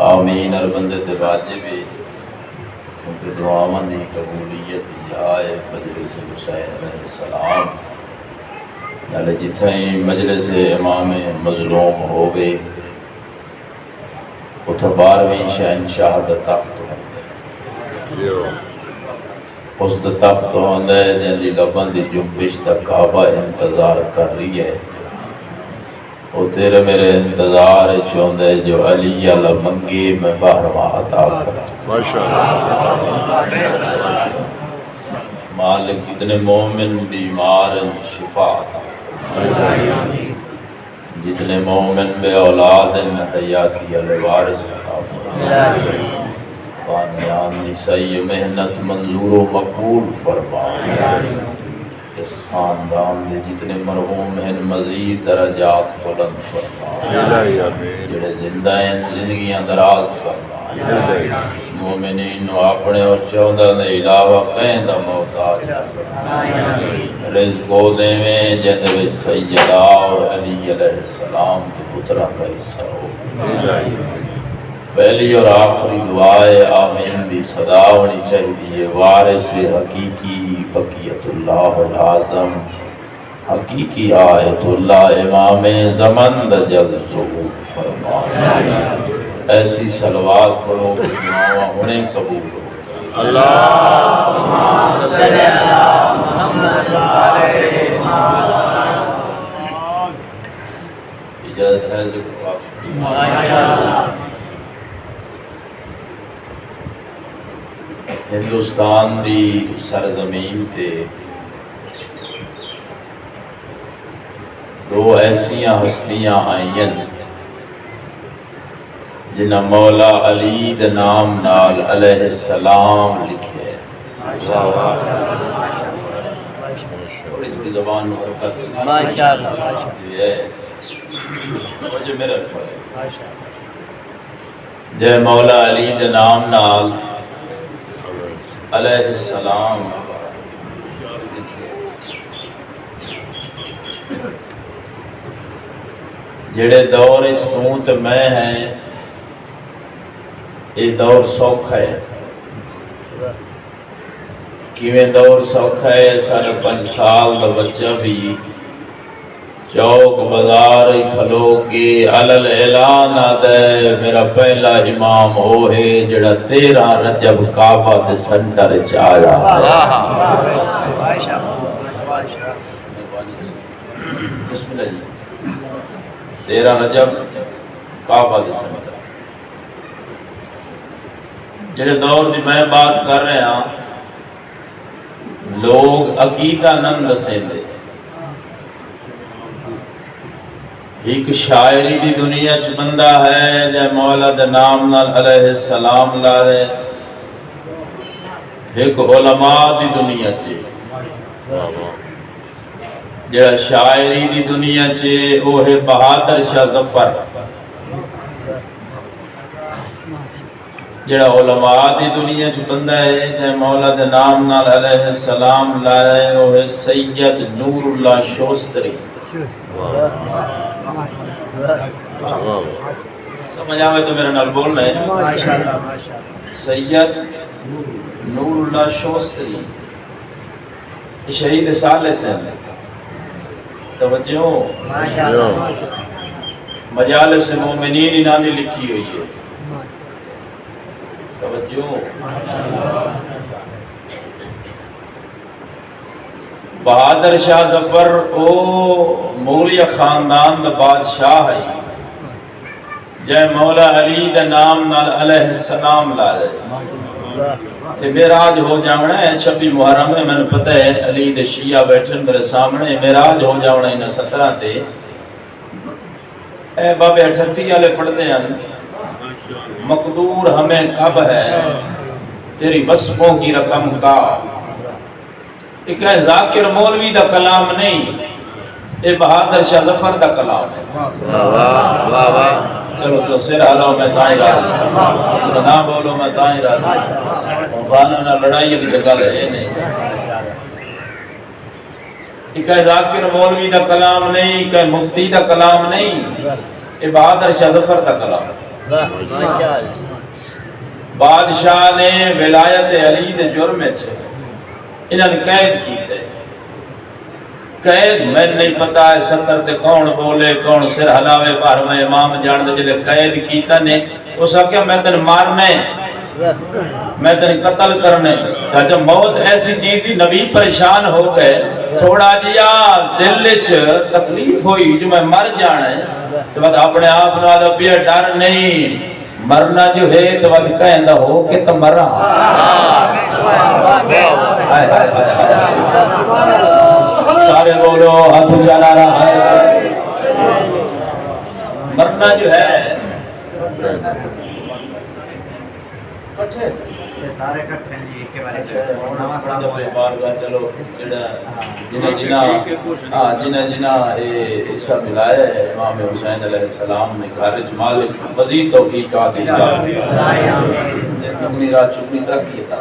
آمین اور بندے تے واجب ہے کیونکہ دعاواں دی قبولیت آئے مجلس حسین علیہ السلام نالے جتھیں مجلس امام مظلوم ہوگے اتھا 12ویں شہنشاہ دا تخت ہوندے اس دا تخت ہوندے جن دی لبن دی جنبش دا کعبہ انتظار کر رہی ہے وہ تیرے میرے انتظار چوندے جو علی اللہ منگی میں باہرواں عطا کرا مالک جتنے مومن بیمار شفا عطا جتنے مومن بے اولاد حیاتی الوارث عطا بانیان دی صحیح محنت منظور و مقبول فرما اس خاندان دے جتنے مرحوم ہیں مزید درجات بلند فرما جڑے زندہ ہیں زندگیاں دراز فرما مومنین و اپنے اور چودہ دے علاوہ کہیں دا محتاج رزق و دے میں جد و سیدہ اور علی علیہ السلام کے پترہ کا حصہ ہو پہلی اور آخری دعائے آمین دی صدا ہونی چاہیے وارث حقیقی بقیت اللہ العظم حقیقی آیت اللہ امام زمن دا جلد ظہور فرما ایسی صلوات پڑھو کہ دعاواں انہیں قبول ہو اللہم صلی علی محمد علیہ اجازت ہے ذکر واقع ماشاءاللہ ہندوستان دی سرزمین تے دو ایسیاں ہستیاں آئین جنہ مولا علی دے نام نال علیہ السلام لکھے تھوڑی تھوڑی زبان میں حرکت ماشاءاللہ مجھے میرے پاس جے مولا علی دے نام نال علیہ السلام جڑے دور اس توں تے میں ہیں یہ دور سوکھ ہے کیویں دور سوکھ ہے 5.5 سال دا بچہ بھی چوک بازار کھلو کے علل اعلان آدھے میرا پہلا امام ہو ہے جڑا 13 رجب کعبہ دے سنٹر چاہیا بسم اللہ جی 13 رجب کعبہ دے سنٹر جڑے دور دی میں بات کر رہے ہاں لوگ عقیدہ نند سے دے ایک شاعری دی دنیا چ بندہ ہے جے مولا دے نام نال علیہ السلام لارے ایک علماء دی دنیا چ جڑا شاعری دی دنیا چ وہ ہے بہادر شاہ ظفر جڑا علماء دی دنیا چ بندہ ہے جے مولا دے نام نال علیہ السلام لارے وہ ہے سید نور اللہ شوستری سمجھ آوے تو میرے نال بول رہے ہیں سید نور اللہ شوستری شہید سالے سے توجہ مجالس مومنین انہاں دی لکھی ہوئی ہے توجہ بہادر شاہ ظفر او مولیہ خاندان دا بادشاہ ہے جے مولا علی دا نام نال علیہ السلام لائے یہ معراج ہو جاونا ہے 26 محرم ہے میں نے پتہ ہے علی دے شیعہ بیٹھن میرے سامنے معراج ہو جاونا ہے 17 تے اے بابے 38 والے پڑھتے ہیں مقدور ہمیں کب ہے تیری وصفوں کی رقم کا ایک ہے ذاکر مولوی دا کلام نہیں اے بہادر شاہ ظفر دا کلام ہے چلو چلو سر حالوں میں تائیں راضی نہ بولو میں تائیں راضی مفانہ نہ لڑائی کی جگہ لے نہیں ایک ہے ذاکر مولوی دا کلام نہیں ایک ہے مفتی دا کلام نہیں اے بہادر شاہ ظفر دا کلام بادشاہ نے ولایت علی دے جرم وچ انہاں نے قید کیتے قید میں نہیں پتا ہے ستر تے کون بولے کون سر ہلاوے باہر میں امام جان دے جلے قید کیتا نے اس آکھیا میں تن مارنا ہے میں تن قتل کرنے چاچا موت ایسی چیز ہی نبی پریشان ہو گئے تھوڑا جیا دل وچ تکلیف ہوئی جو میں مر جانا ہے تو بعد اپنے آپ نال پیا ڈر نہیں مرنا جو ہے تو بعد کہندا ہو کہ تو مرا ہائے ہائے ہائے سارے بولو ہاتھ چلا رہا ہے مرنا جو ہے سارے کٹھے ہیں جی کے بارے میں نواں کلام ہویا بارگاہ چلو جنہ جنہ عیسیٰ ملایا ہے امام حسین علیہ السلام نے خارج مالک مزید توفیقات تمنی رات چکنی ترقی تھا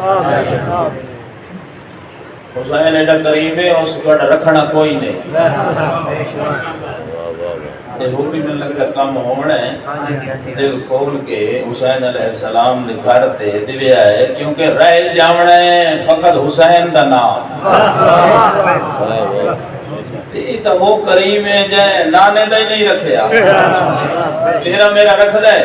حسین ایڈا قریب ہے اس کو رکھنا کوئی نہیں یہ وہ بھی نہیں لگتا کام ہونا ہے دل کھول کے حسین علیہ السلام نے گھر تے دیا ہے کیونکہ رہ جاونا ہے فقط حسین دا نام تو وہ کریم ہے جائے نانے دا ہی نہیں رکھیا تیرا میرا رکھ دے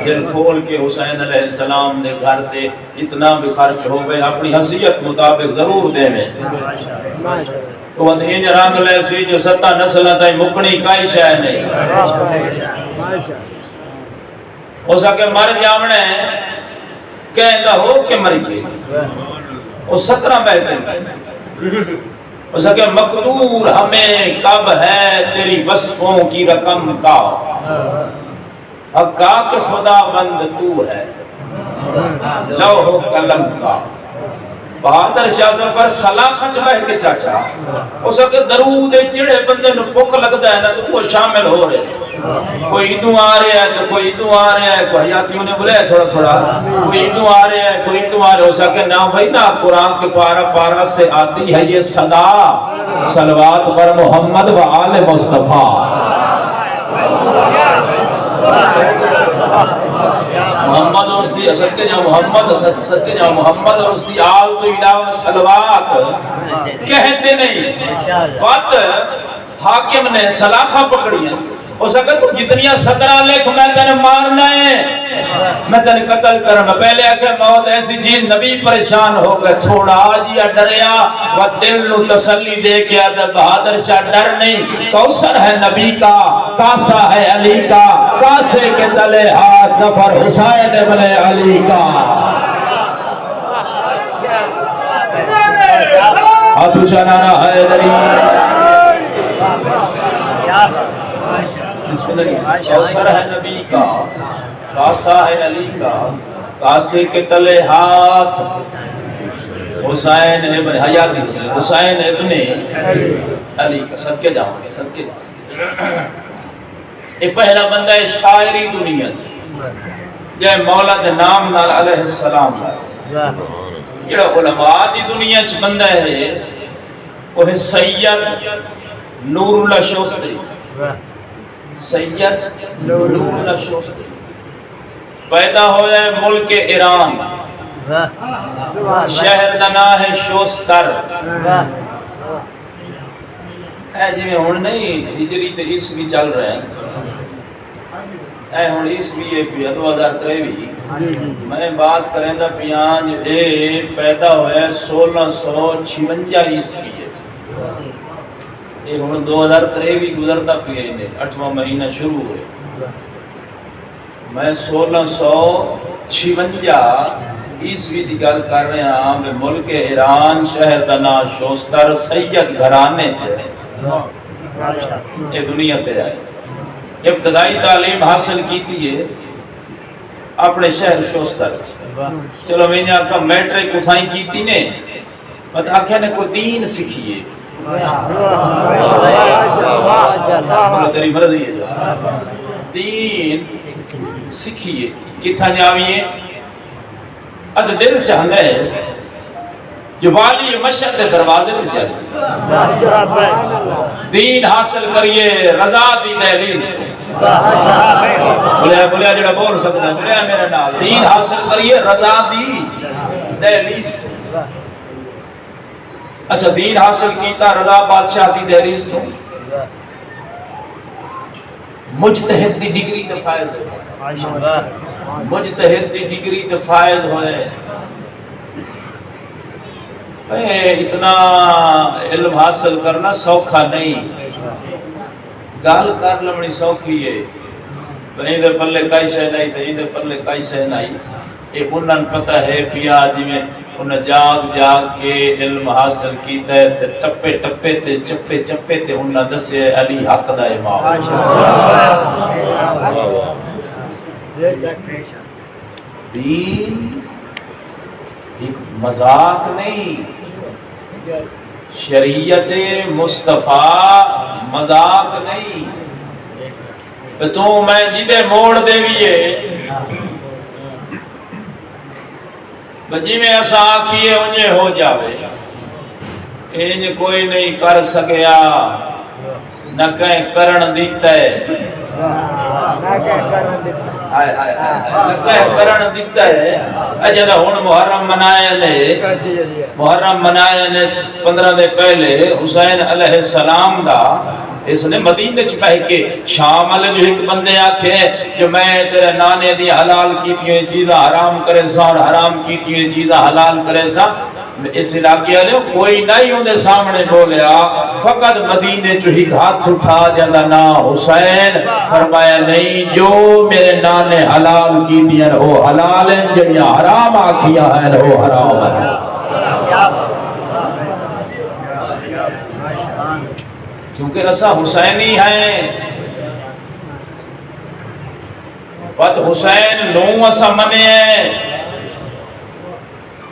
دل کھول کے حسین علیہ السلام نے گھر تے جتنا بھی خرچ ہو گئے اپنی حیثیت مطابق ضرور دے میں وہ دین رنگ لے سی جو ستا نسل تھی مکنی کائی شے نہیں ہو سکے مر جاونے کہندا ہو کہ مر گئی وہ 17 بہتر ہو سکے مقدور ہمیں کب ہے تیری وصفوں کی رقم کا حقا کہ خدا بند تو ہے لوح قلم کا بہادر شاہ ظفر سلاخت بہ کے چاچا اس کے درود جڑے بندے نو بھوک لگدا ہے نا تو وہ شامل ہو رہے کوئی ادوں آ رہا ہے تو کوئی ادوں آ رہا ہے کوئی حیاتیوں نے بلایا تھوڑا تھوڑا کوئی ادوں آ رہا ہے کوئی ادوں آ رہا ہے اس کے نام بھائی نا قرآن کے پارا پارا سے آتی ہے یہ صدا صلوات پر محمد و آل مصطفیٰ محمد اور اس دی اصد کے جہاں محمد اصد کے جہاں محمد اور اس دی آل تو علاوہ صلوات کہتے نہیں بات حاکم نے سلاخہ پکڑی ہے اس اگر تو جتنیاں 17 لکھ میں تینے مارنا ہے میں تینے قتل کرنا پہلے آکے موت ایسی چیز نبی پریشان ہو گئے چھوڑا جیا ڈریا و دل نو تسلی دے کے آدھا بہادر شاہ ڈر نہیں کوثر ہے نبی کا کاسا ہے علی کا کاسے کے تلے ہاتھ ظفر حسین ابن علی کا ہاتھو چنانا ہے دری کوثر ہے نبی کا کاسا ہے علی کا کاسے کے تلے ہاتھ حسین ابن حیاتی حسین ابن علی کا صدقے جاؤں گے صدقے جاؤں یہ پہلا بندہ ہے شاعری دنیا جائے مولا دے نام نال علیہ السلام جڑا علماء دی دنیا چ بندہ ہے وہ ہے سید نور اللہ شوستی سید نور اللہ شوستی پیدا ہویا ہے ملک ایران شہر دا نام ہے شوستر اے جی میں ہون نہیں ہجری تے عیسوی چل رہے ہیں اے ہون عیسوی ہے پیا 2023 میں بات کریں دا پیان اے پیدا ہویا ہے 1656 عیسوی ہے یہ ہون 2023 گزرتا پیا انہیں 8واں مہینہ شروع ہوئے میں 1656 عیسوی دی گل کر رہے ہیں میں ملک ایران شہر دا نام شوستر سید گھرانے چھے یہ دنیا تے آئے ابتدائی تعلیم حاصل کی تھی اپنے شہر شوستر چلو میں نے آکھا میٹرک اتھائی کی تھی نے بات آکھا نے کوئی دین سکھیے تیری مرضی ہے جو دین سکھیے کتھا جاویے اد دل چاہتا ہے جو والی مشہد دروازے تے جائے دین حاصل کریے رضا دی دہلیز بولیا جڑا بول سکتا بولیا میرے نال دین حاصل کریے رضا دی دہلیز تو اچھا دین حاصل کیتا رضا بادشاہ دی دہلیز تو مجتہد دی ڈگری تے فائز ہوئے مجتہد دی ڈگری تے فائز ہوئے اتنا علم حاصل کرنا سوکھا نہیں گال کر لمنی سوکھی ہے تو اندر پلے کائی شے نہیں تو اندر پلے کائی شے نہیں ایک انہاں پتہ ہے پیا جی میں انہاں جاگ کے علم حاصل کیتا ہے تے ٹپے ٹپے تے چپے چپے تے انہاں دسے علی حق دا امام دین ایک مذاق نہیں شریعت مصطفیٰ مذاق نہیں تو میں جیدے موڑ دے بھی جی میں ایسا آکھیے انہیں ہو جاوے انہیں کوئی نہیں کر سکیا نہ کہیں کرن دیتا ہے کرن دیتا ہے اجھا ہون محرم منایا نے 15 دے پہلے حسین علیہ السلام دا اس نے مدینہ چھپہ کے شام علیہ جو ایک بندے آکھے جو میں تیرے نانے دی حلال کی تھی یہ چیزہ حرام کرے سا اور حرام کی تھی یہ چیزہ حلال کرے سا اس علاقے والے کوئی نہیں ہوں دے سامنے بولیا فقط مدینے جو ہی ہاتھ اٹھا جاندہ نا حسین فرمایا نہیں جو میرے نانے حلال کی تھی وہ حلال ہیں جنیا حرام آکھیا ہے وہ حرام ہے کیونکہ رسا حسینی ہیں بات حسین نو اسا منے ہیں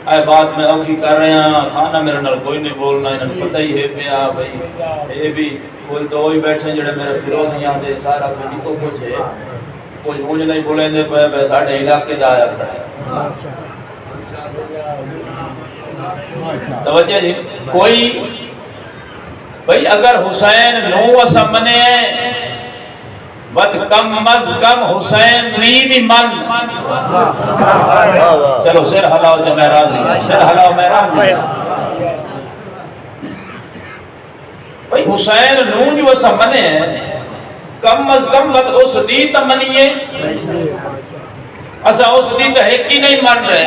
اے بات میں اوکھی کر رہے ہیں خانہ میرے نال کوئی نہیں بولنا انہوں پتہ ہی ہے پیا بھئی یہ بھی کوئی تو ہوئی بیٹھے جڑے میرے فیروز نہیں آتے سارا کوئی کو کچھ ہے کوئی مجھ نہیں بولیں دے پہ ساڑھے علاقے دا آیا کھڑے توجہ جی کوئی بھئی اگر حسین نو اسا منے ہیں بات کم از کم حسین بھی من چلو سر حلاو چا میں راضی سر حلاو میں راضی بھئی حسین نو جو اسا منے ہیں کم از کم بات اس دی تا منیے اسا اس دی تا ایک ہی نہیں من رہے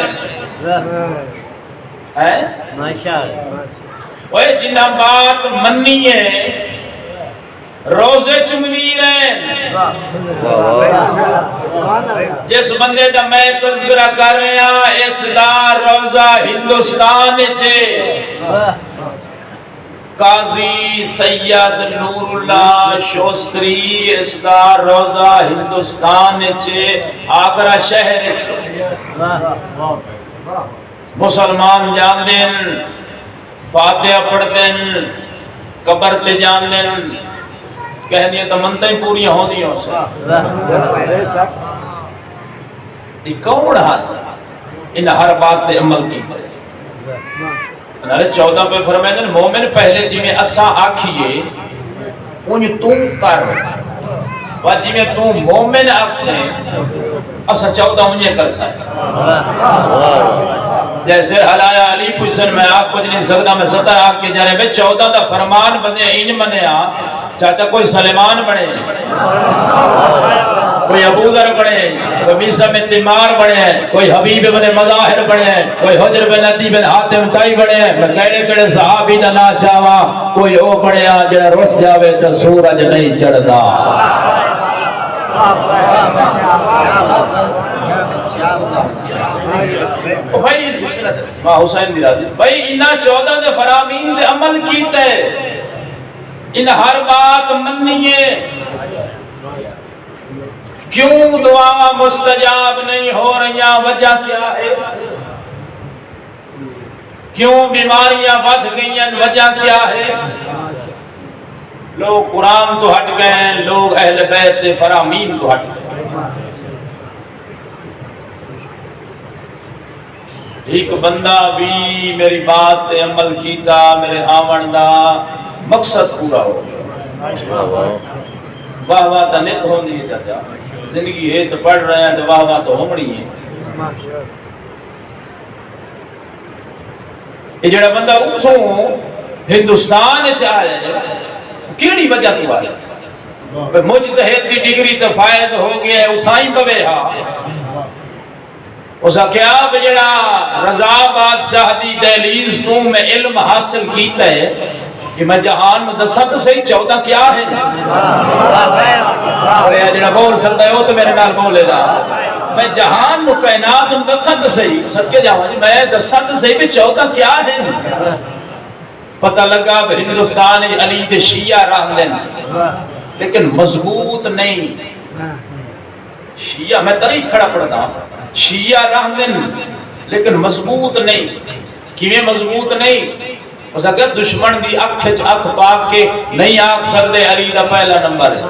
ہیں اوہ جنہ بات منیے روزے چمویر ہیں جس بندے دا میں تذکرہ کر رہے ہیں اس دا روزہ ہندوستان چھے قاضی سید نور اللہ شوستری اس دا روزہ ہندوستان چھے آگرہ شہر چھے مسلمان جان دن فاتحہ پڑھ دن قبر تے جان دن کہہ دیا تو منتیں پوری ہوں دیوں سے یہ کون حال ان ہر بات تے عمل کی انہارے 14 پہ فرمائے دن مومن پہلے جی میں اسا آکھیے انہیں تم کر و جی میں تم مومن آکھسیں اسا 14 انہیں کر سائے جیسے حلایا علی پوچھن میں آپ کچھ نہیں سکتا میں 17 آگ کے جانے میں 14 دا فرمان بندے ان منے چاچا کوئی سلیمان بڑھے کوئی ابو ذر بڑھے کوئی میسا میں تیمار بڑھے کوئی حبیب بن مظاہر بڑھے کوئی حجر بن عدی بن حاتم تائی بڑھے میں کہنے کڑے صحابی دا نا چاہوا کوئی او بڑھے جنہ رس جاوے تو سورج نہیں چڑھدا بھائی ماں حسین دی راضی بھائی انہا 14 دے فرامین دے عمل کیتے ان ہر بات منیے کیوں دعا مستجاب نہیں ہو رہی وجہ کیا ہے کیوں بیماریاں بڑھ گئی ہیں وجہ کیا ہے لوگ قرآن تو ہٹ گئے ہیں لوگ اہل بیت فرامین تو ہٹ گئے ایک بندہ بھی میری بات عمل کیتا میرے آمن دا مقصد پورا ہو گیا واہ واہ تا نت ہو نہیں چاہتا زندگی ہے تو پڑھ رہے ہیں تو واہ واہ تو ہونی ہے یہ جڑا بندہ اتھوں ہندوستان چاہے کیڑی وجہ تو آئے مجتہد دی ڈگری تو فائز ہو گیا ہے اتھائیں پوے ہاں اس کیا بجڑا رضا بادشاہ دی دہلیز تو میں علم حاصل کیتا ہے کہ میں جہان میں دسات صحیح چاہتا کیا ہے اور یہ جڑا بول سکتا ہے وہ تو میرے نال بولے گا میں جہان میں کائنات میں دسات صحیح سچے جاؤں جی میں دسات صحیح بھی چاہتا کیا ہے پتہ لگا ہندوستان علی دے شیعہ رہن دیں لیکن مضبوط نہیں شیعہ میں طریق کھڑا پڑتا شیعہ رہن دیں لیکن مضبوط نہیں کیویں مضبوط نہیں اس اگر دشمن دی اکھ پاک کے نہیں آنکھ سکتے علی دا پہلا نمبر ہے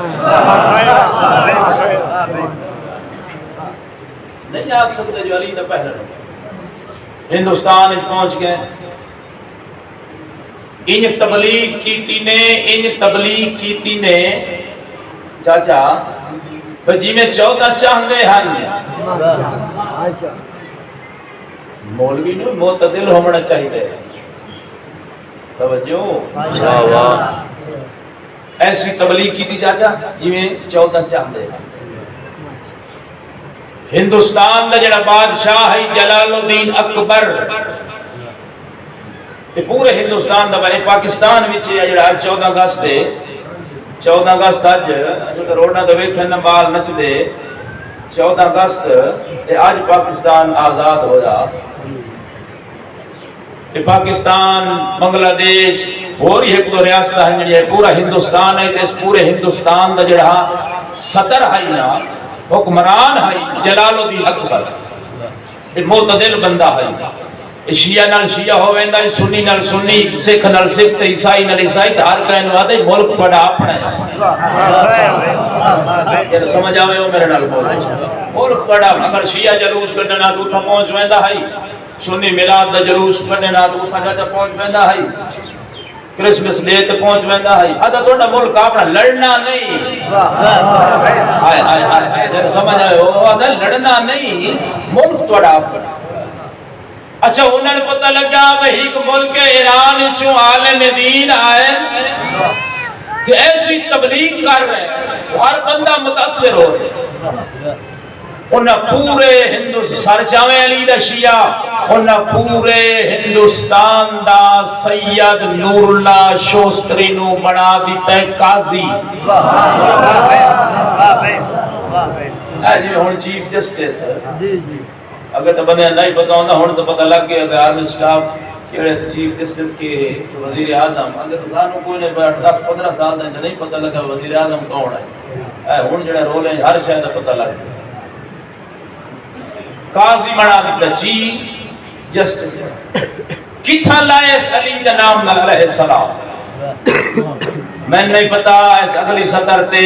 نہیں آنکھ سکتے جو علی دا پہلا نمبر ہندوستان پہنچ گئے ان تبلیغ کیتی نے چاچا جی میں چوتھا چاہتے ہیں مولوی نو معتدل ہونا چاہیے توجہ ایسی تبلیغ کی تھی چاچا جی میں چوتھا چاہتے ہیں ہندوستان دا جڑا بادشاہ ہے جلال الدین اکبر یہ پورے ہندوستان دا بارے پاکستان وچ جڑا 14 اگست ہے 14 اگست اج روڈاں تے ویکھن بال نچ دے 14 اگست تے اج پاکستان آزاد ہویا یہ پاکستان بنگلہ دیش اور ایک دو ریاست ہیں جڑی پورا ہندوستان ہے تے اس پورے ہندوستان دا جڑا صدر ہے نا حکمران ہے جلال الدین اکبر یہ معتدل بندہ ہے شیعہ نال شیعہ ہو ویندا ہے سنی نال سنی سکھ نال سکھ تے عیسائی نال عیسائی تے ہر کہن وادے ملک بڑا اپنا ہے جے سمجھ آوے او میرے نال بول ملک بڑا اگر شیعہ جلوس کڈنا تو تھا پہنچ ویندا ہے سنی میلاد دا جلوس کڈنا تو تھا جا پہنچ ویندا ہے کرسمس ڈے تے پہنچ ویندا ہے ادا تہاڈا ملک اپنا لڑنا نہیں ہائے ہائے ہائے جے سمجھ آوے او ادا لڑنا نہیں ملک تہاڈا اپنا اچھا انہوں نے پتہ لگا بھئی ایک ملک ایران چوں عالم دین آئے کہ ایسی تبلیغ کر رہے ہیں ہر بندہ متاثر ہو رہے انہاں پورے ہندوستان سر جاویں علی دا شیعہ انہاں پورے ہندوستان دا سید نور اللہ شوستری نو بنا دیتا ہے قاضی جی ہن چیف جسٹس اگر تو بندے نہیں پتا ہونا ہون تو پتہ لگ گیا کہ آرمی سٹاف کیڑے چیف جسٹس کے وزیر اعظم اگر تو سانو کوئی نے 10-15 سال دے نہیں پتہ لگا وزیر اعظم کون ہے ہن جڑا رول ہے ہر شے دا پتہ لگ گیا قاضی بنا دیتا چیف جسٹس کتھا لائے اس علی دا نام علیہ السلام میں نہیں پتا اس اگلی سطر تے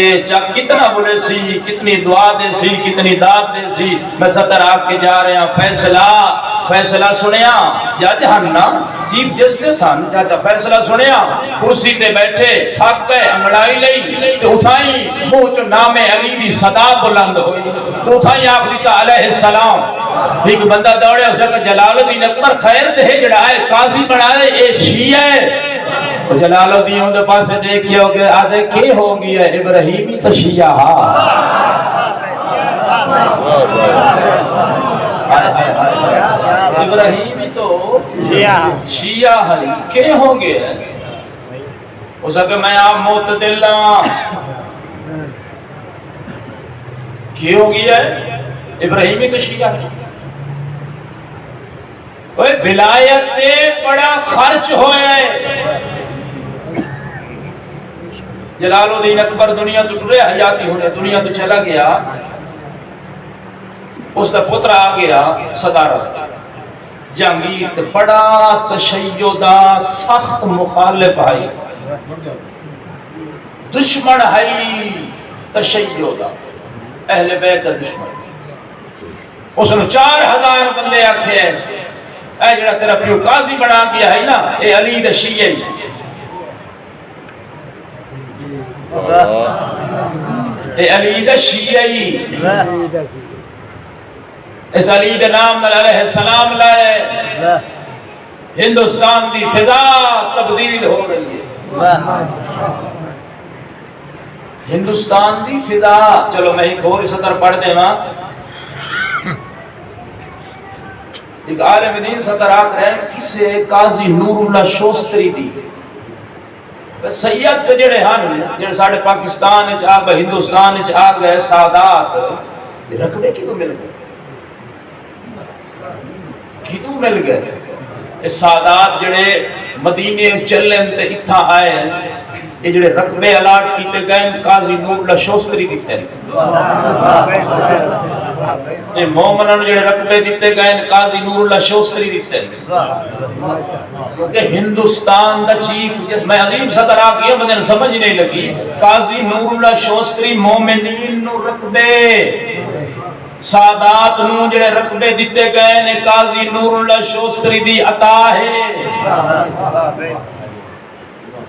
کتنا بولے سی کتنی دعا دے سی کتنی داد دے سی میں سطر آگ کے جا رہے ہیں فیصلہ سنیا یا جہنہ چیف جسٹس ہن چاچا فیصلہ سنیا کرسی تے بیٹھے تھک گئے انگڑائی لئی تو اٹھائی منہ چو نام علی دی صدا بلند ہوئی تو اٹھائی آپ دیتا علیہ السلام ایک بندہ دوڑے اسے کہ جلال الدین اکبر خیر دے جڑا ہے قاضی بنا دے اے شیعہ ہے جلال الدین دے پاسے دیکھیا ہو کہ آدھے کی ہو گیا ابراہیمی تو شیعہ ابراہیمی تو شیعہ ہے کی ہو گیا اس کہ میں آپ معتدل کی ہو گیا ابراہیمی تو شیعہ ہے ولایت تے بڑا خرچ ہوئے جلال الدین اکبر دنیا تو ٹرے حیاتی ہونے دنیا تو چلا گیا اس کا پتر آ گیا صدارت جہانگیر بڑا تشیدہ سخت مخالف ہے دشمن ہے تشیدہ اہل بیت کا دشمن اس نے 4000 بندے آکھے اے جڑا تیرا پیو قاضی بنا گیا ہے نا اے علی دا شیعہ اے علی دا شیعی اس علی دے نام علیہ السلام لائے ہندوستان دی فضا تبدیل ہو رہی ہے ہندوستان دی فضا چلو میں ایک اور سطر پڑھ دے ماں ایک عالم دین سطر آکھ رہے ہیں کسے قاضی نور اللہ شوستری دی سید جڑے ہن جڑے ساڑھے پاکستان اچ آ گئے ہندوستان اچ آ گئے سادات رقبے کیوں مل گئے کیوں مل گئے اس سادات جڑے مدینے چلن تے اتھا آئے یہ جڑے رقبے الاٹ کیتے گئے قاضی نور اللہ شوستری دیتے ہیں یہ مومنان جڑے رقبے دیتے گئے قاضی نور اللہ شوستری دیتے ہیں کہ ہندوستان دا چیف میں عظیم صدر آپ یہ مجھے سمجھ نہیں لگی قاضی نور اللہ شوستری مومنین نو رقبے سادات نو جڑے رقبے دیتے گئے نے قاضی نور اللہ شوستری دی عطا ہے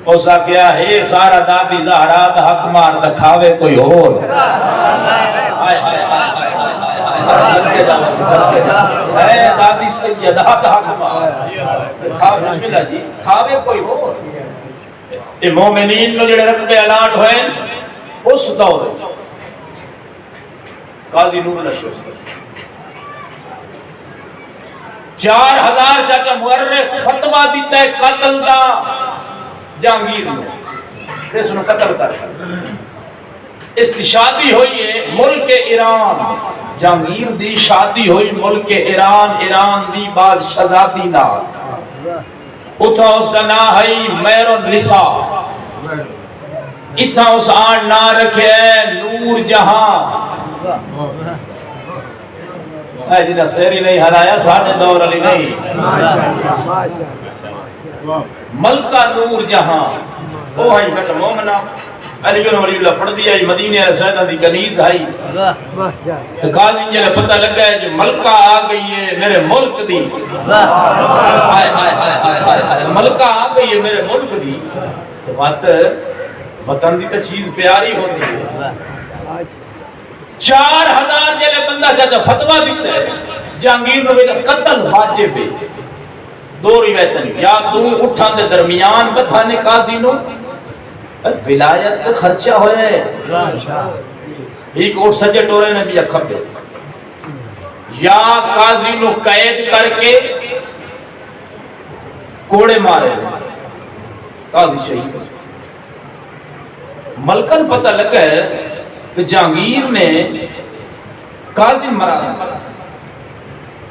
اوسا کیا ہے سارا دادی زہرات حق مار دکھاوے کوئی اور اے دادی سیدات حق مار دکھاوے بسم اللہ جی کھاوے کوئی اور اے مومنین نو جڑے رقبے الاٹ ہوئے اس دور قاضی نور اللہ شوستری 4000 چاچا مورخ فتوہ دیتا ہے قتل دا جہانگیر نے اس نے قتل کر اس کی شادی ہوئی ہے ملک ایران جہانگیر دی شادی ہوئی ملک ایران دی بادشاہزادی نال اتھا اس کا نام ہے مہر النساء اتھا اس آن نہ رکھے نور جہاں اے جنہ سیری نہیں ہرایا ساڑھے دور علی نہیں ملکہ نور جہاں وہ ہے فٹ مومنہ علی بن ولی اللہ پڑھ دیا مدینہ رسائدہ دی کنیز آئی تو قاضی جنہیں پتہ لگا ہے جو ملکہ آ گئی ہے میرے ملک دی ملکہ آ گئی ہے میرے ملک دی تو بات وطن دی تو چیز پیاری ہوتی ہے 4000 جلے بندہ چاچا فتوہ دیتا ہے جہانگیر نو بیدہ قتل واجب ہے دو روایتیں یا دو اٹھان دے درمیان بتانے قاضی نو ولایت خرچہ ہوئے ایک اور سجے ٹورے نے بھی اکھب دے یا قاضی نو قید کر کے کوڑے مارے قاضی شہید ملکن پتہ لگا ہے کہ جہانگیر نے قاضی مرا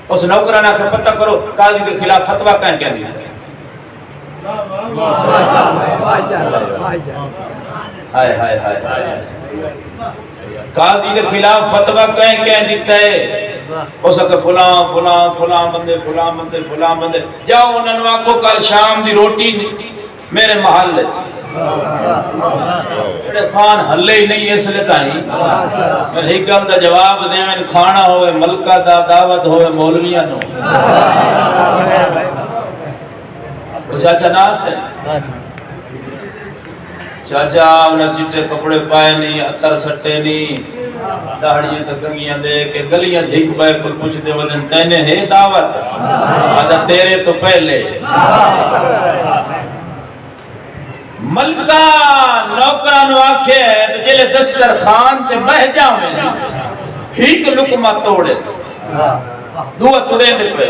اس نوکرانہ کا پتہ کرو قاضی کے خلاف فتوہ کہیں کہہ دیا ہائے ہائے ہائے قاضی کے خلاف فتوہ کہیں دیتا ہے اس کہ فلاں بندے جاؤ انہوں نے آکھو کل شام دی روٹی میرے محل جڑے خان ہلے ہی نہیں اس لئے تاہی میں ایک گل دا جواب دے میں کھانا ہوئے ملکہ دا دعوت ہوئے مولویاں نو چاچا ناس ہے چاچا انہیں چٹے کپڑے پائے نہیں اتر سٹے نہیں داڑیاں تکنگیاں دے کے گلیاں جھیک پائے کوئی پوچھ دے ودن تینے ہے دعوت آدھا تیرے تو پہلے ملکہ نوکران واقع ہے جلے دستر خان تے بہ جاویں ہیک لکمہ توڑے دعا توڑے دے پہ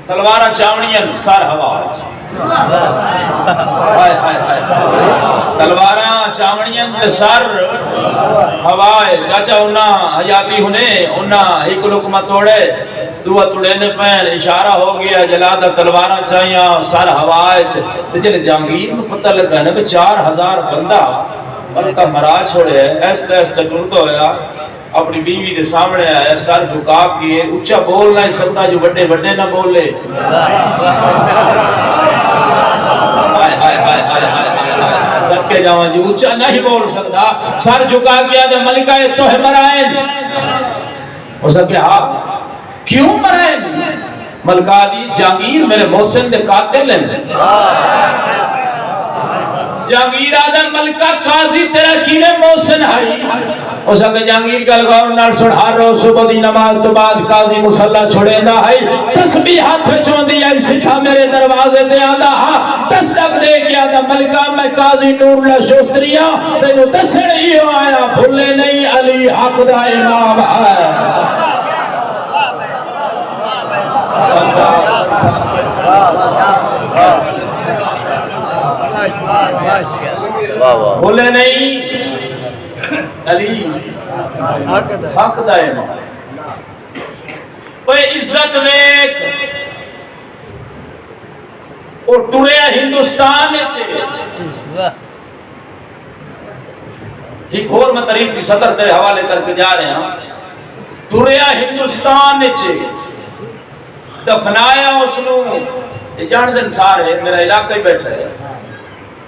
تلوارہ چاونیاں سار ہوا تلوارہ چاونیاں سار ہوا چاچا انہاں حیاتی انہاں ہیک لکمہ توڑے دعا توڑے پہن اشارہ ہو گیا جلادہ تلوارہ چاہیاں سار ہوائے جلے جہانگیر میں پتہ لگا ہے کہ 4000 بندہ ملکہ مرا چھوڑے ایسا ٹرتا ہویا اپنی بیوی دے سامنے آیا سر جھکا کیے اچھا بول نہیں سکتا جو بڑے نہ بولے سب کے جاؤں جی اچھا نہیں بول سکتا سر جھکا کیا دے ملکہ تو ہے مرائن وہ سب کے ہاں کیوں مرائن ملکہ دی جہانگیر میرے محسن دے قاتل ہیں جہانگیر آدم ملکہ قاضی تیرا کینے محسن ہے اس اگر جہانگیر گل غور نال سن ہر روز صبح دی نماز تو بعد قاضی مصلی چھوڑے دا ہے تسبیح ہاتھ چھوندی ہے سکھا میرے دروازے تے آندا ہاں تصدق دے کے آدم ملکہ میں قاضی نور اللہ شوستریا تینو دسن ہی آیا بھولے نہیں علی حق دا امام ہے بھولے نہیں علی حق دا امام اوے عزت ویکھ اور ٹریا ہندوستان چے ایک اور میں تاریخ کی صدر دے حوالے کر کے جا رہے ہیں ٹریا ہندوستان چے دفنایا اس نو یہ جان دن سارے میرا علاقہ ہی بیٹھا ہے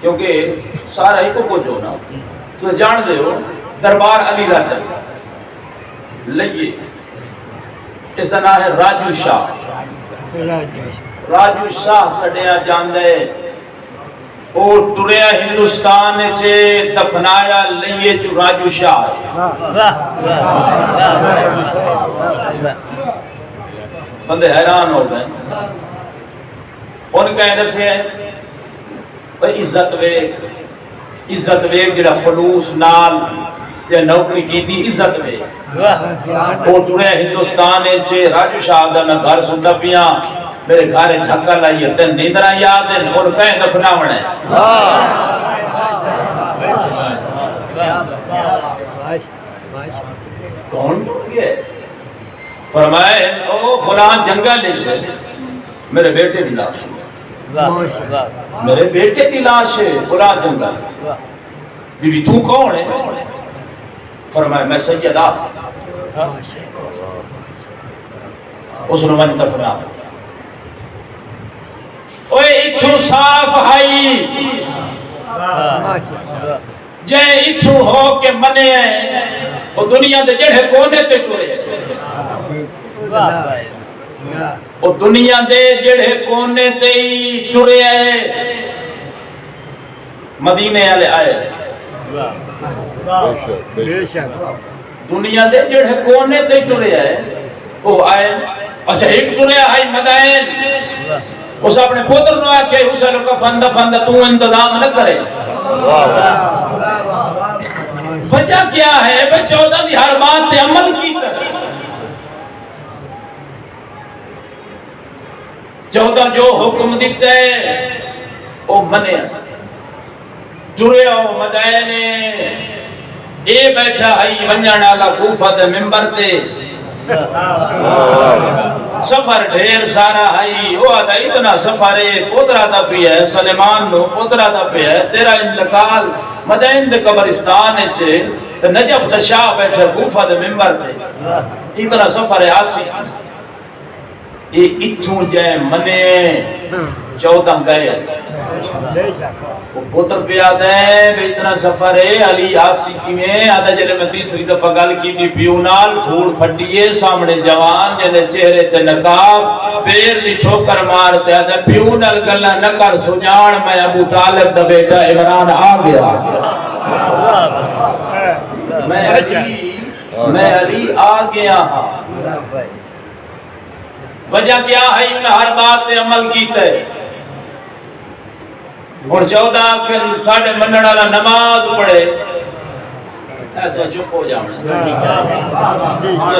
کیونکہ سارا ہی کو جو نا تو جان دے ہو دربار علی راجہ لئیے اس کا نام ہے راجو شاہ راجو شاہ سڑیا جان دے اور ٹریا ہندوستان سے دفنایا لئیے چو راجو شاہ بندے حیران ہو گئے ان کا ایسے ہے عزت ویک جڑا خلوص نال یا نوکری کی تھی عزت ویک وہ ٹریا ہندوستان سے راجو شاہ دا میں گھر سنتا پیا میرے گھر جھکا لائیے تن نیندرہ یاد ہیں اور کہیں دفناوڑ ہے کون ڈھونڈ گئے فرمائے او فلان جنگل لے چھے میرے بیٹے دی لاش ہے میرے بیٹے دی لاش ہے فلان جنگل بی بی تو کون ہے فرمائے میں سیدہ اس نے من دفنا اوے اتھو صاف ہائی جے اتھو ہو کے منے ہیں وہ دنیا دے جڑے کونے تے ٹورے ہیں وہ دنیا دے جڑے کونے تے ٹورے ہیں مدینے والے آئے دنیا دے جڑے کونے تے ٹورے ہیں وہ آئے اچھا ایک ٹورے آئی مدائن اس اپنے پوتر نو آکے حسین کا فندہ تو انتظام نہ کرے وجہ کیا ہے بے 14 دی ہر بات تے عمل کی تس 14 جو حکم دیتے او منے جڑے او مدائنے اے بیٹھا ہے ونجانا کا کوفہ دے ممبر تے سفر ڈھیر سارا ہے وہ آدھا اتنا سفر ہے پوترہ دا بھی ہے سلیمان نو پوترہ دا بھی ہے تیرا انتقال مدین دے قبرستان چھے تو نجف دا شاہ بیٹھا کوفہ دے ممبر تے اتنا سفر ہے آسی یہ اتھوں جائے منے 14 گئے وہ پتر پہ آدھے بے اتنا سفر ہے علی آسی کی میں آدھا جلے میں تیسری دفعہ گل کی تھی پیونال دھوڑ پھٹیے سامنے جوان جلے چہرے تے نقاب پیر دی ٹھوکر مارتے آدھے پیونال گلہ نکر سجان میں ابو طالب دا بیٹا عمران آ گیا میں علی آ گیا ہاں وجہ کیا ہے انہیں ہر بات تے عمل کیتے اور 14 آخر ساڑھے منڈ والا نماز پڑھے تو چپ ہو جاؤں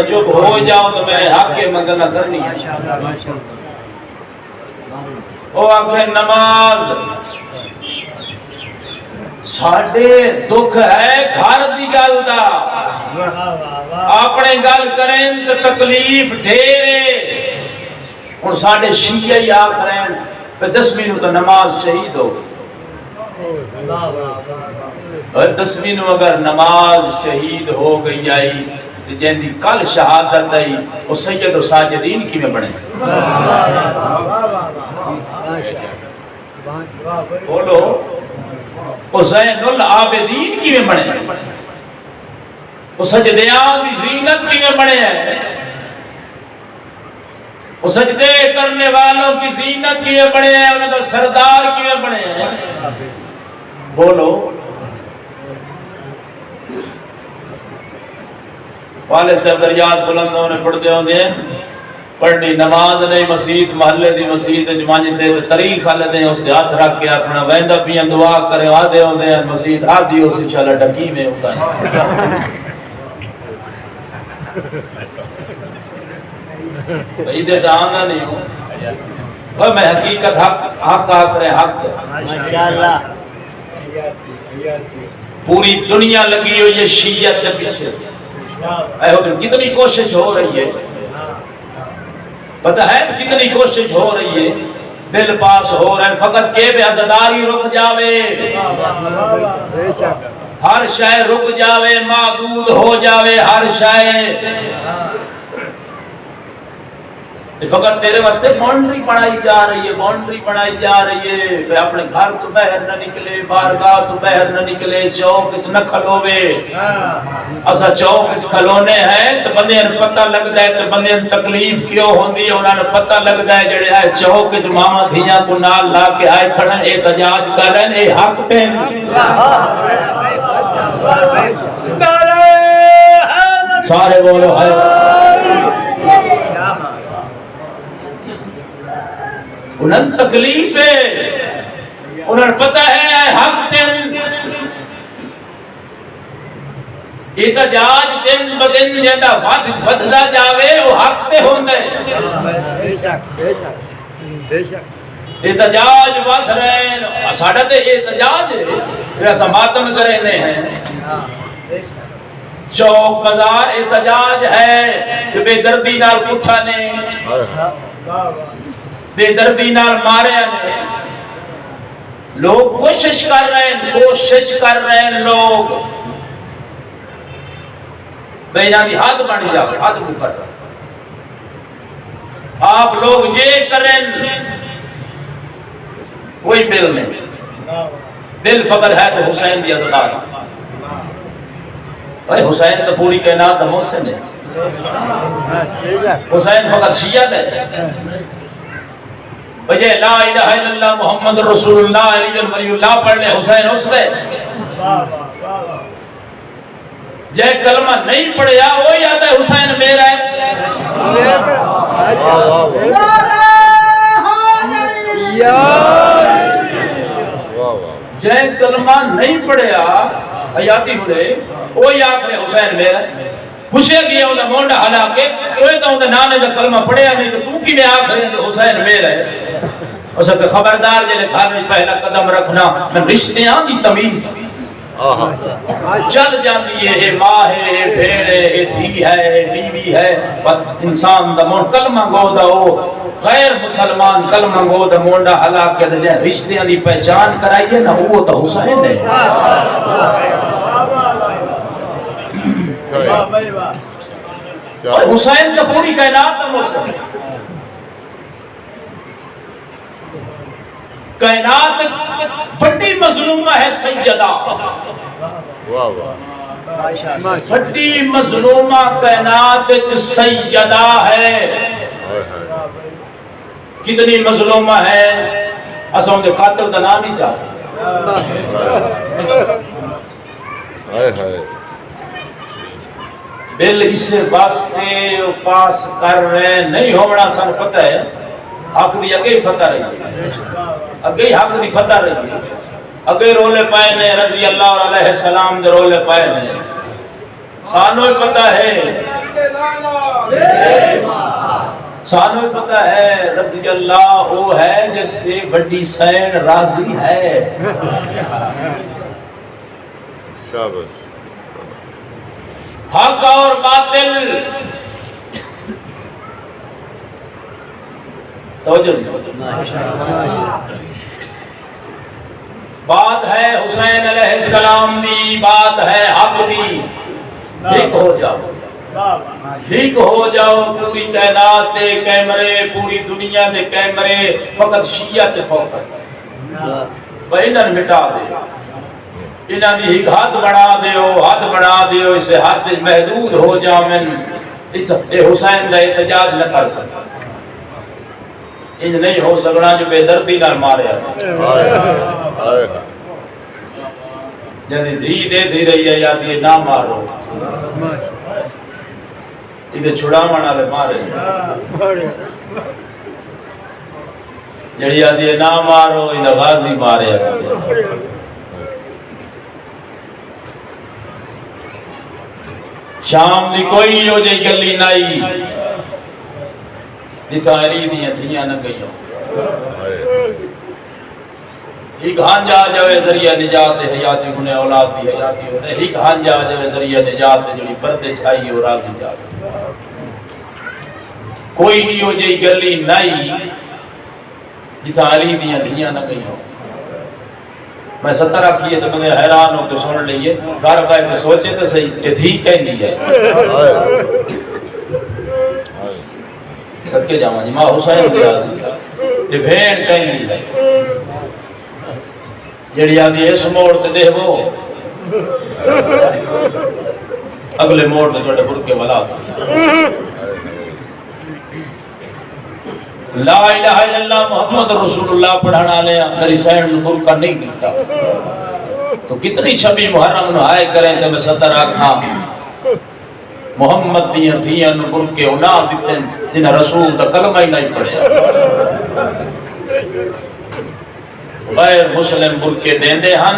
چپ ہو جاؤں تو میں حق کے منگلہ کرنی ہے وہ آخر نماز ساڑھے دکھ ہے گھر دی گل دا اپنے گل کریں تو تکلیف ڈھیرے اور ساڑھے شیعہ ہی آخریں پہ 10 منٹ تو نماز شہید ہو گئی اور 10 منٹ اگر نماز شہید ہو گئی آئی تو جیندی کل شہادت آئی وہ سید و ساجدین کی میں بڑھیں بولو وہ زین العابدین کی میں بڑھیں وہ سجدیان دی زینت کی میں بڑھیں ہیں وہ سجدے کرنے والوں کی زینت کی میں بڑھیں ہیں انہیں تو سردار کی میں بڑھیں ہیں بولو والے صاحب دریات بلندوں نے پڑھتے ہوندے ہیں پڑھنی نماز نہیں مسجد محلے دی مسجد جمانجتے تاریخ والے دے اس دے ہاتھ رکھ کے آکھنا ویندا پیاں دعا کرے آدھے ہوندے ہیں مسجد آدھی اس انشاءاللہ ڈکی میں ہوتا ہے ایدے جاندا نہیں ہوں اور میں حقیقت حق آکھ رہے حق ماشاءاللہ پوری دنیا لگی ہوئی ہے شیعت کے پیچھے اے ہو کتنی کوشش ہو رہی ہے پتہ ہے کتنی کوشش ہو رہی ہے دل پاس ہو رہے ہیں فقط کے بے عزداری رک جاوے ہر شے رک جاوے معدود ہو جاوے ہر شے فقط تیرے واسطے باؤنڈری بنائی جا رہی ہے باؤنڈری بنائی جا رہی ہے اپنے گھر تو باہر نہ نکلے بارگاہ تو باہر نہ نکلے چوک وچ نہ کھلوے اسا چوک وچ کھلونے ہیں تو بندے نوں پتہ لگدا ہے تے بندے نوں تکلیف کیوں ہوندی ہے انہاں نوں پتہ لگدا ہے جڑے ہے چوک وچ ماما دھیاں کو نال لا کے آئے کھڑن احتجاج کر رہے ہیں اے حق پہ سارے بولو ہے انہاں تکلیف ہے انہاں پتہ ہے حق تن احتجاج دن بدن جیندہ ودھدا جاوے وہ حق تے ہوندا ہے احتجاج ودھ رہے ہیں ساڈا تے احتجاج ہے ایسا ماتم کرنے ہیں چوک بازار احتجاج ہے کہ بے دردی نال اٹھا نے بے دردی نال مارے نے لوگ کوشش کر رہے ہیں لوگ بینا دی حد بن جاوے حد مقرر آپ لوگ یہ کریں کوئی بل نہیں بل فقط ہے تو حسین دی عزدار بھائی حسین تو پوری کائنات دا محسن ہے حسین فقط شیعت ہے وجہ لا الہ الا اللہ محمد رسول اللہ علی ولی اللہ پڑھ لے حسین اس پہ جے کلمہ نہیں پڑھیا وہ یاد ہے حسین میرا ہے جے کلمہ نہیں پڑھیا حیاتی ہوئے وہ یاد ہے حسین میرا پوچھے گیا انہیں مونڈا ہلا کے تو یہ تو انہیں نانے دا کلمہ پڑھیا نہیں تو کی میں آخر ہے حسین میرا ہے اس کے خبردار جنہیں گھر میں پہلا قدم رکھنا میں رشتیاں دی تمیز چل جاندی ہے اے ماں ہے اے بھیڑ ہے اے دھی ہے اے بیوی ہے انسان دا مون کلمہ گو دا ہو غیر مسلمان کلمہ گو دا مونڈا ہلا کے دے رشتیاں دی پہچان کرائیے نا وہ تو حسین ہے حسین کا پوری کائنات میں مسلم کائنات بڑی مظلومہ ہے سیدہ بڑی مظلومہ کائنات سیدہ ہے کتنی مظلومہ ہے اساں دے قاتل دا نام نہیں چاہ بل اس سے واسطے پاس کر رہے نہیں ہونا سن پتہ ہے حق دی اگے فتح رہی ہے اگے حق دی فتح رہی ہے اگے رولے پائے نے رضی اللہ علیہ السلام دے رولے پائے نے سانو پتہ ہے سانو پتہ ہے رضی اللہ وہ ہے جس سے بڑی سین راضی ہے حق اور باطل بات ہے حسین علیہ السلام دی بات ہے حق دی ٹھیک ہو جاؤ ٹھیک ہو جاؤ پوری کائنات دے کیمرے پوری دنیا دے کیمرے فقط شیعہ تے فوکس بھائی انہاں مٹا دے انہاں دی ایک حد بنا دیو اسے حد محدود ہو جا من اے حسین دا احتجاج نہ کر سکتا انج نہیں ہو سکنا جو بے دردی نہ مارے جدی دھی دے دی رہی ہے یا دی نہ مارو یہ چھڑاون والے مارے جڑی آدھی نہ مارو یہ غازی مارے شام دی کوئی ہو جائے گلی نائی جتا علی دیاں دھیاں نہ گئیوں ہی گھان جا جاوے ذریعہ نجات حیاتی گنے اولاد دی حیاتی ہوتے ہی گھان جا جاوے ذریعہ نجات جڑی پردے چھائی ہو راضی جاوے کوئی ہی ہو جائے گلی نائی جتا علی دیاں دھیاں نہ گئیوں میں ستر آکھیے تو میں حیران ہو کے سن لئیے گھر بھائی کے سوچے تو صحیح یہ دھی کہیں دی ہے صدقے جاؤں جی ماں حسین دیا دی یہ بھین کہیں دی ہے جڑی آدھی اس موڑ سے دے وہ اگلے موڑ سے جوڑے بڑھ کے بلا لا الہ الا اللہ محمد رسول اللہ پڑھانا لیا میری سین فرقہ نہیں دیتا تو کتنی چھبی محرم نہائے کریں تو میں ستر آکھاں محمد دیاں دیاں نگر کے انا دیتے جنہ رسول تا کلمہ ہی نہیں پڑھے غیر مسلم برکے دین دے ہن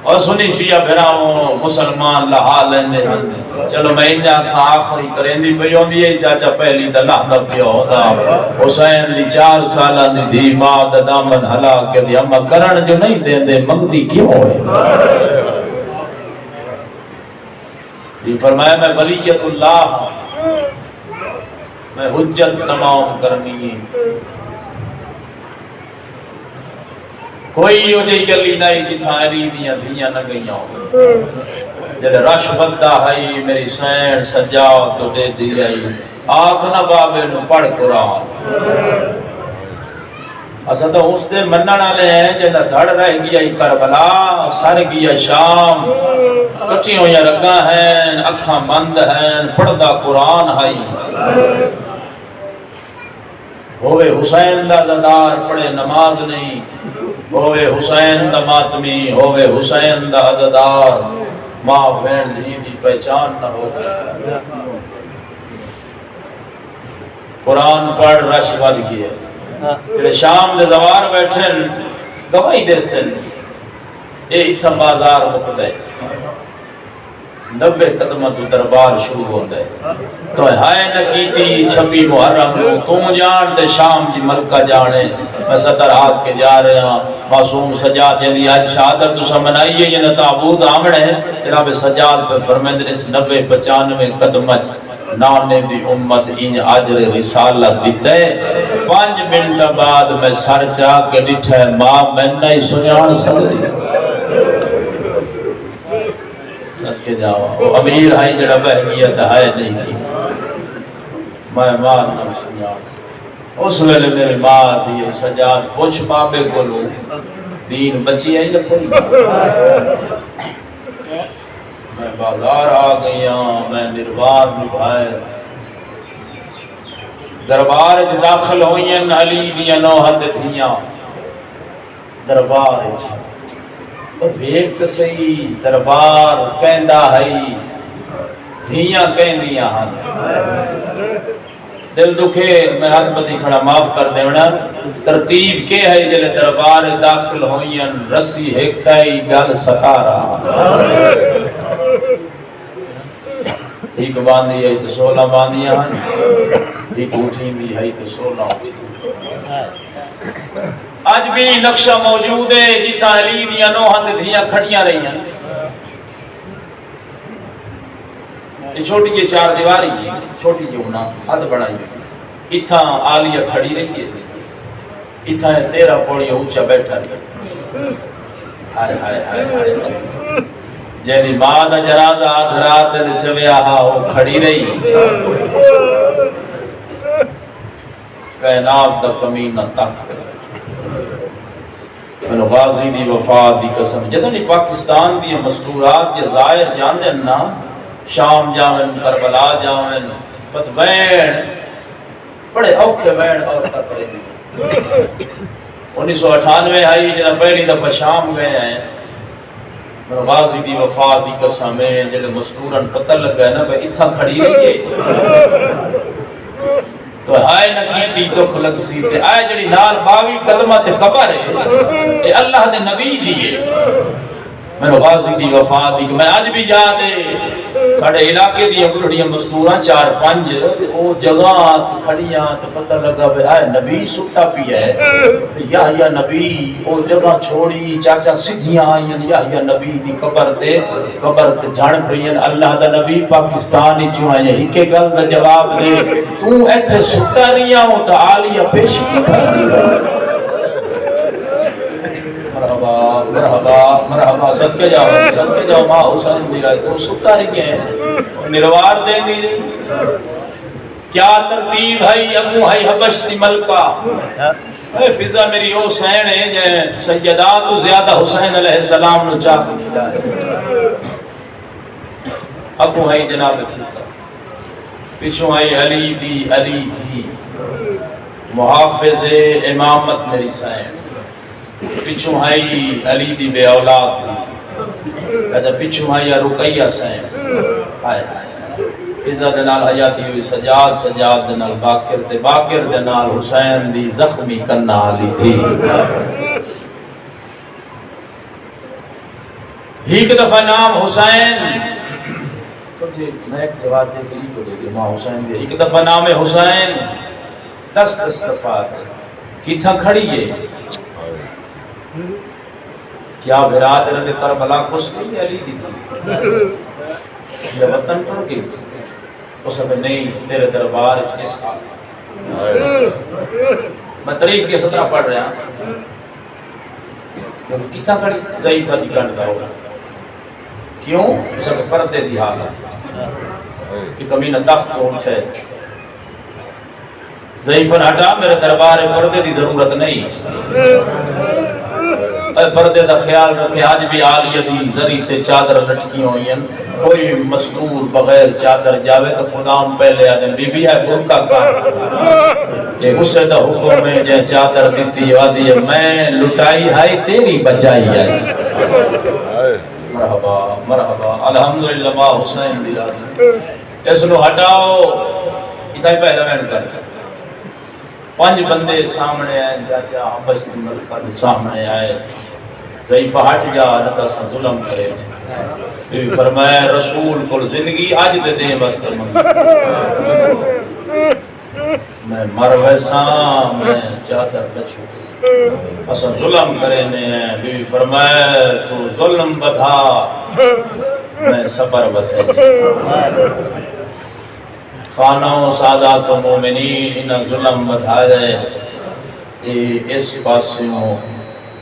اور سنی شیعہ بھراؤں مسلمان لہا لیندے ہن چلو میں انجا کھا آخری کریں دی پیوں دی چاچا پہلی دا لحظہ پیوں دا حسین دی 4 سالہ دی دھی ماں دا دامن حلا کے دی اما کرن جو نہیں دین دے مگدی کیوں ہوئے یہ فرمایا میں ولیت اللہ میں حجت تمام کرنی کوئی ہو جائی گلی نہیں جتھا علی دیاں دھیاں نہ گئیاں جلے رش بدہ ہے میری سین سجاؤ تو دے دی آئی آنکھ نہ بابے نو پڑھ قرآن اسا تو اس دے منن والے ہیں جنہ دھڑ رہ گیا کربلا سر گیا شام کٹی ہوئی رگاں ہیں اکھاں بند ہیں پڑھدا قرآن ہے ہوئے حسین دا زدار پڑھے نماز نہیں ہوئے حسین دا ماتمی ہوئے حسین دا عزدار ماں بہن دھی دی پہچان نہ ہو قرآن پڑھ رش ود گئے پھر شام دے زوار بیٹھے گواہی دے سن اے اتھا بازار مکدے 90 قدمہ تو دربار شروع ہوتا ہے تو ہائے نکیتی 26 محرم نو تو جان تے شام جی ملکہ جانے میں 70 ہاتھ کے جا رہے ہیں معصوم سجاد یعنی آج شہادت تو سمنائیے یہ تابوت آمڑے ہیں جناب سجاد پہ فرمیندر اس 90-95 قدمہ نانے دی امت ان عجر رسالت دیتے 5 منٹ بعد میں سر چاہ کے ڈٹھے ماں میں نہیں سنیان سکتی کے جاوا وہ امیر ہے جڑا بہنیت ہے نہیں کی میں ماں نام سجاد اس ویلے میرے ماں دیئے سجاد پوچھ بابے کو لوں دین بچی ہے یا کوئی میں بازار آ گیا میں نروار نبھائے دربار اچھ داخل ہوئی ہیں علی دیا نوحت دھیاں دربار اچھ ویکت صحیح دربار کہندہ ہے دھیاں کہندیاں ہن دل دکھے میں ہاتھ پتی کھڑا معاف کر دیونا ترتیب کے ہے جلے دربار داخل ہوئیں رسی ہکائی گل ستارہ ایک باندھی ہے تو 16 باندھیاں ہن ایک اٹھیں دی ہے تو 16 اٹھیں آج بھی نقشہ موجود ہے جیسا علی دیاں نوحہ دھیاں کھڑیاں رہی ہیں یہ چھوٹی یہ 4 دیواری ہے چھوٹی جو ہونا حد بڑھائی ہے اتھا آلیہ کھڑی رہی ہے اتھا ہے 13 پوڑی اونچا بیٹھا رہی ہے ہائے ہائے ہائے ہائے جیدی ماں دا جنازہ آدھرات چوے آہا وہ کھڑی رہی کائنات دا کمینہ تخت میں غازی دی وفات دی قسم جدنی پاکستان دی مستورات کے ظاہر جاندے نا شام جاون کربلا جاون بت وین بڑے اوکھے وین اور کرے 1998 آئی جنہ پہلی دفعہ شام گئے ہیں غازی دی وفات دی قسم ہے جڑے مستورن پتہ لگا ہے نا بھئی اتھا کھڑی رہی ہے تو ہائے نہ کیتی دکھ لگ سی تے آئے جڑی نال 22 قدمہ تے قبر ہے اے اللہ دے نبی دیئے میں غازی دی وفات دی میں آج بھی یاد ہے کھڑے علاقے دی اگلڑیاں مستوراں 4-5 او جگہ کھڑیاں تو پتہ لگا بے آئے نبی سٹا پیا ہے تو یحییٰ نبی او جگہ چھوڑی چاچا سدھیاں آئیں یحییٰ نبی دی قبر تے جھڑ پڑین اللہ دا نبی پاکستانی چوں آئیں ہی کے گل دا جواب دے تو ایتھے سٹا رہیاں ہوں تو عالیہ پیش کی کھڑ دی مرحبا مرحبا مرحبا صدقے جاؤ ماں حسین دی رائے تو ستا رہی ہیں نروار دے دی کیا ترتیب ہے ابو ہے حبش دی ملکہ اے فضا میری او حسین ہے جے سیدات تو زیادہ حسین علیہ السلام نو چاہ کیا ہے ابو ہے جناب فضا پیچھوں ہے علی دی محافظ امامت میری سائن پیچھوں آئی علی دی بے اولاد تھی کہتا پیچھوں آئی رقیہ سین آئے فضا دنال حیاتی ہوئی سجاد دنال باقر دنال حسین دی زخمی کرنا آلی تھی ایک دفعہ نام حسین میں ایک جواب دے کے تو دیتی ماں حسین دے ایک دفعہ نام حسین 10 دفعہ کتھا کھڑی ہے کیا برادر نے کربلا کو سکتی علی دی یہ وطن پر گئی اس میں نہیں تیرے دربار اس میں تاریخ کی 17 پڑھ رہا لیکن کتنا کھڑی ضعیفہ دی کنڈا ہوگا کیوں اس میں پردے دی حالت کہ کمی نہ تخت اٹھے ضعیفہ ہٹا میرے دربار پردے دی ضرورت نہیں پردے دا خیال رکھے آج بھی آلیہ دی زری تے چادر لٹکی ہوئی ہیں کوئی مستور بغیر چادر جاوے تو خدام پہلے آدم بی بی ہے برکا کا یہ غصے دا حکم میں جے چادر دیتی آدھی ہے میں لٹائی ہائی تیری بچائی آئی مرحبا مرحبا الحمدللہ ماں حسین دی آدھی اس نو ہٹاؤ اتائی پہلا میں کر 5 بندے سامنے آئے چاچا حبش دی ملکہ دے سامنے آئے ضعیفہ ہٹ جا نتا سا ظلم کرے بی بی فرمایا رسول کو زندگی آج دے دیں بس کر میں مر ویسا میں چادر بچوں اسا ظلم کرے نے بی بی فرمایا تو ظلم بدھا میں صبر بدھے خانوں سادات و مومنین انہا ظلم بدھائے اس پاسیوں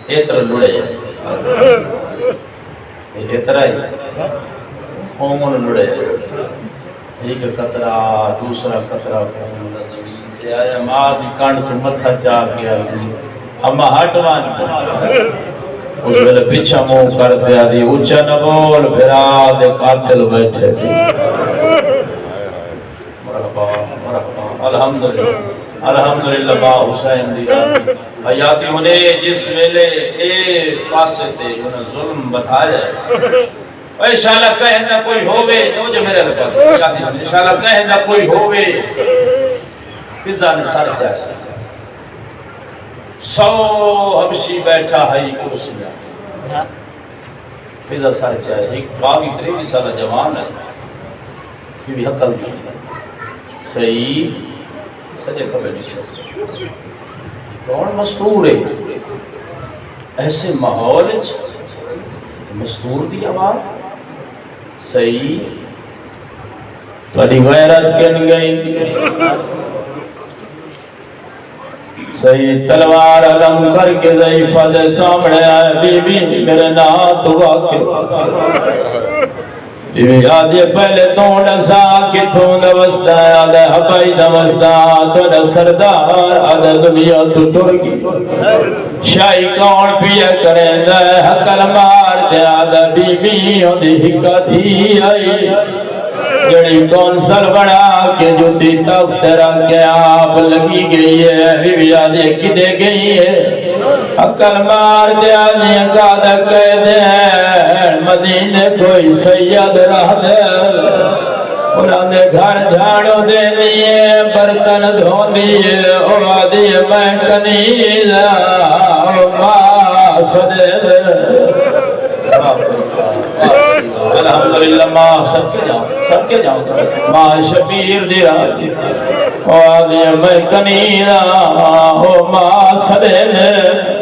ایتر لڑے ایتر آئی خون لڑے ایک قطرہ دوسرا قطرہ خون زمین سے آیا ماں دی کانڈ تو متھا چاہ کیا دی اما ہٹوان اس ویلے پیچھا منہ کر دیا دی اچھا نہ بول بھرا دے قاتل بیٹھے دی الحمدللہ با حسین دی حیاتی انہیں جس ویلے ایک پاسے سے انہیں ظلم بتایا انشاءاللہ کہنا کوئی ہووے تو جو میرے پاس انشاءاللہ کہنا کوئی ہووے فضا نے سر جائے 100 حبشی بیٹھا ہے کرسیاں فضا سر جائے ایک 22-23 سالہ جوان ہے یہ بھی حقل کی سعید سجے کبھے نیچے کون مستور ہے ایسے ماحول مستور دی آواز سعید تھوڑی غیرت کن گئی سعید تلوار علم کر کے ضعیفہ دے سامنے آئے بی بی میرے نات واقع بی بی آدھے پہلے توڑا سا کتوں دوستا آدھے حبائی دوستا توڑا سردار آدھے دنیا تو ٹرگی شاہی کون پیا کریں دے حقل مار دے آدھے بی بی آدھے ہکا تھی آئی جڑی کونسل بنا کے جوتی تخت رکھ کے آپ لگی گئی ہے بی آدھے کدے گئی ہے عقل مار دیا نہیں قادہ کہہ دے مدینے کوئی سید رہ دے انہوں نے گھر جھاڑو دے لیے برتن دھو دیے او آدھی میں کنیزہ او ماں صدے دے الحمدللہ ماں سب کے جاؤں ماں شبیر دی راجی او آدھی میں کنیزہ او ماں صدے دے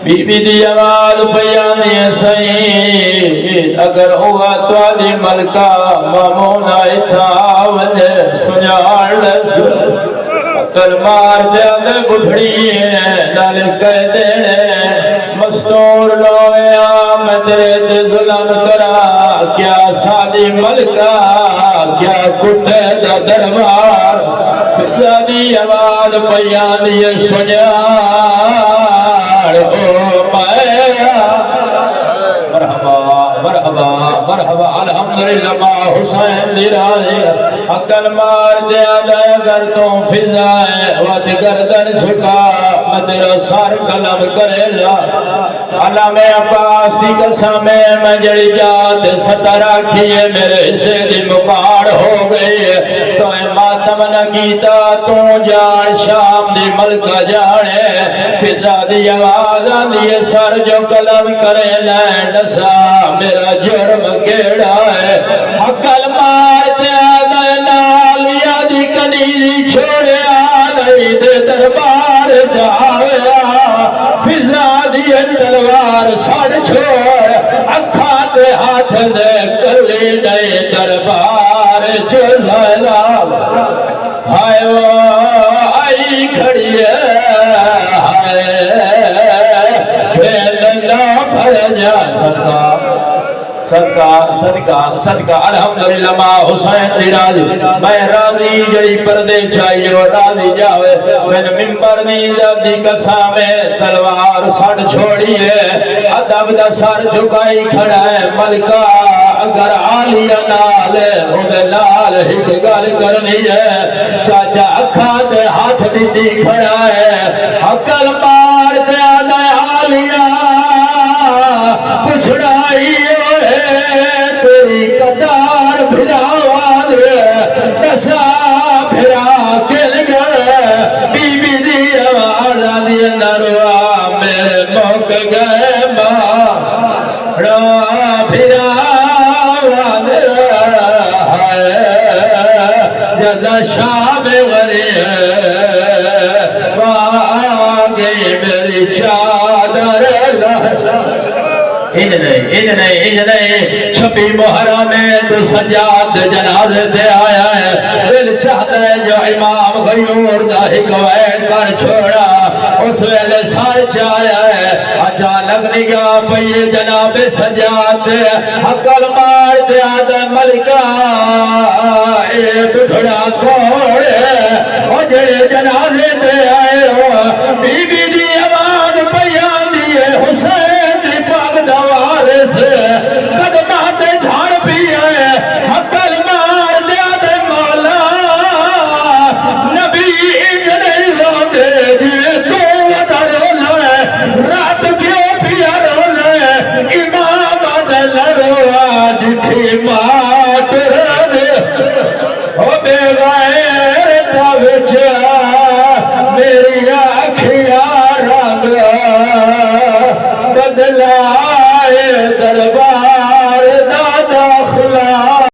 بی بی دی آواز بیانی سید اگر ہوا تو آدھی ملکہ مامون آئی تھا وجہ سنیار لس اکل مار جانے بڑھڑی ہے نالے کہہ دینے مستور لویا میں تیرے تے ظلم کرا کیا سادی ملکہ کیا کتے دا دربار فضانی آواز بیانی سنیار مرحبا مرحبا مرحبا الحمدللہ ما حسین دی راضی عقل مار دیا دے اگر تو فضائے وقت گردن جھکا میں تیرا سار قلم کرے لا علام عباس دی قسم میں جڑی جات سترہ کیے میرے حصے دی مکار ہو گئی تو ماتم نہ کیتا تو جان شام دی ملکہ جانے فضا دی آواز آدھی سر جو قلم کرے لائن ڈسا میرا جرم کیڑا ہے عقل مار دیا دے نالیا دی کنیری چھوڑیا نہیں دے دربار جاویا فضا دی تلوار سڑ چھوڑ اکھا دے ہاتھ دے کلی نہیں دربار جو زلال ہائے وہ آئی کھڑی ہے ہائے صدقہ الحمدللہ ما حسین دی راضی میں راضی جڑی پردے چاہیے اور راضی جاوے میں ممبر نیزہ دی قسامے تلوار سڑ چھوڑی ہے ادب دا سر جھکائی کھڑا ہے ملکہ اگر عالیہ نالے ہوگے نال ہٹ گل کرنی ہے چاچا اکھا دے ہاتھ دیتی کھڑا ہے عقل مار دے آدھے عالیہ پچھڑائی تیری قدار بھراوان نسا بھرا کل گئے بی بی دی آواز آدھی نروا میرے موک گئے ماں بھراوان ہے جدہ شام غری ہے آگئی میری چادر انج نہیں چھپی محرم میں تو سجاد جنازے دے آیا ہے دل چاہتا ہے جو امام غیور دا حکوین کر چھوڑا اس ویلے سار چایا ہے اچانک نگاہ پئیے جناب سجاد عقل مار دے آدھے ملکہ